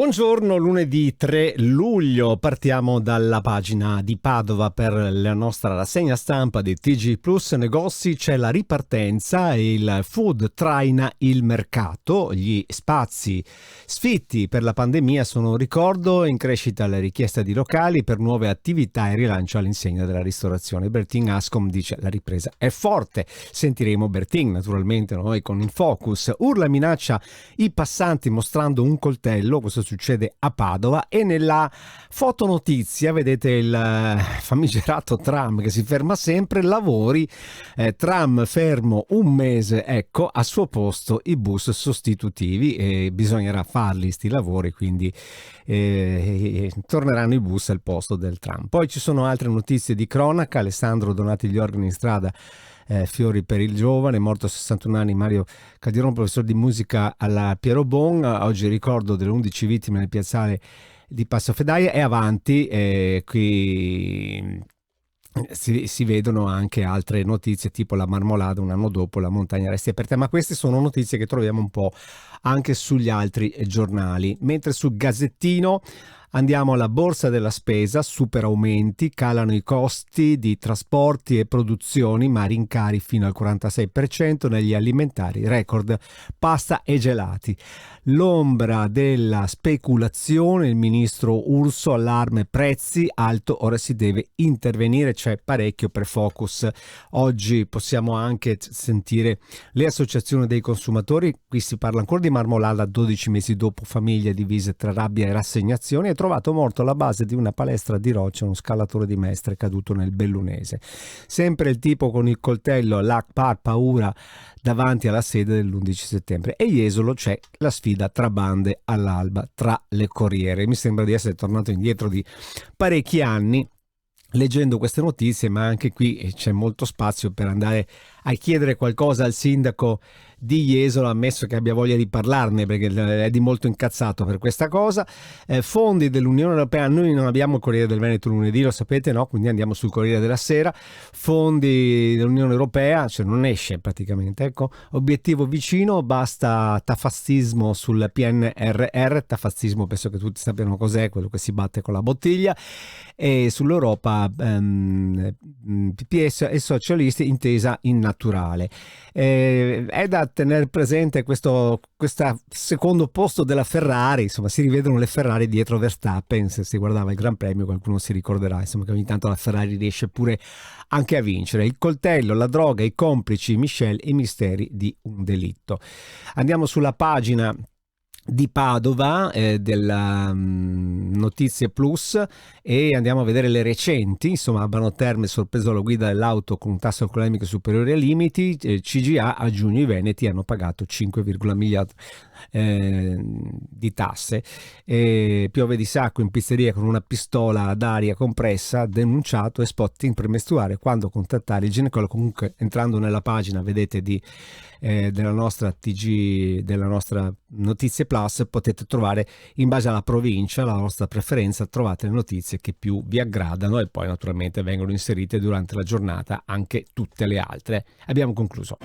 Buongiorno, lunedì 3 luglio, partiamo dalla pagina di Padova per la nostra rassegna stampa di TG Plus Negozi. C'è la ripartenza, il food traina il mercato, gli spazi sfitti per la pandemia sono un ricordo, in crescita la richiesta di locali per nuove attività e rilancio all'insegna della ristorazione. Bertin Ascom dice la ripresa è forte, sentiremo Bertin naturalmente noi con il focus. Urla e minaccia i passanti mostrando un coltello, questo succede a Padova, e nella fotonotizia vedete il famigerato tram che si ferma sempre, lavori, tram fermo un mese, ecco, a suo posto i bus sostitutivi e bisognerà farli sti lavori, quindi torneranno i bus al posto del tram. Poi ci sono altre notizie di cronaca. Alessandro donati gli organi in strada, fiori per il giovane, morto a 61 anni Mario Cadiron, professore di musica alla Piero Bon. Oggi ricordo delle 11 vittime nel piazzale di Passafedaia. E avanti, qui si vedono anche altre notizie tipo la Marmolada un anno dopo, la montagna resti aperta, ma queste sono notizie che troviamo un po' anche sugli altri giornali. Mentre sul Gazzettino andiamo alla borsa della spesa, super aumenti, calano i costi di trasporti e produzioni, ma rincari fino al 46% negli alimentari, record pasta e gelati. L'ombra della speculazione, il ministro Urso, allarme prezzi, alto, ora si deve intervenire, c'è parecchio per Focus. Oggi possiamo anche sentire le associazioni dei consumatori, qui si parla ancora di Marmolada 12 mesi dopo, famiglie divise tra rabbia e rassegnazione. È trovato morto alla base di una palestra di roccia uno scalatore di Mestre caduto nel Bellunese. Sempre il tipo con il coltello, l'Akbar paura davanti alla sede dell'11 settembre. E Jesolo c'è la sfida tra bande all'alba tra le corriere. Mi sembra di essere tornato indietro di parecchi anni leggendo queste notizie, ma anche qui c'è molto spazio per andare a chiedere qualcosa al sindaco di Jesolo, ammesso che abbia voglia di parlarne perché è di molto incazzato per questa cosa. Fondi dell'Unione Europea, noi non abbiamo il Corriere del Veneto lunedì, lo sapete, no? Quindi andiamo sul Corriere della Sera. Fondi dell'Unione Europea, cioè non esce praticamente, ecco. Obiettivo vicino, basta tafazzismo sul PNRR. Tafazzismo penso che tutti sappiano cos'è, quello che si batte con la bottiglia. E sull'Europa PPS e socialisti, intesa in naturale. È da tenere presente questo secondo posto della Ferrari, insomma si rivedono le Ferrari dietro Verstappen. Se si guardava il Gran Premio qualcuno si ricorderà insomma che ogni tanto la Ferrari riesce pure anche a vincere. Il coltello, la droga, i complici, Michel, i misteri di un delitto. Andiamo sulla pagina di Padova della Notizie Plus e andiamo a vedere le recenti. Insomma, Albano Terme sorpreso alla guida dell'auto con un tasso alcolemico superiore ai limiti. CGA a giugno i veneti hanno pagato 5,1 miliardi di tasse. Piove di sacco in pizzeria con una pistola ad aria compressa, denunciato, e spotting premestruale quando contattare il ginecologo. Comunque entrando nella pagina vedete della nostra TG, della nostra Notizie Plus, potete trovare in base alla provincia, la vostra preferenza, trovate le notizie che più vi aggradano e poi naturalmente vengono inserite durante la giornata anche tutte le altre. Abbiamo concluso.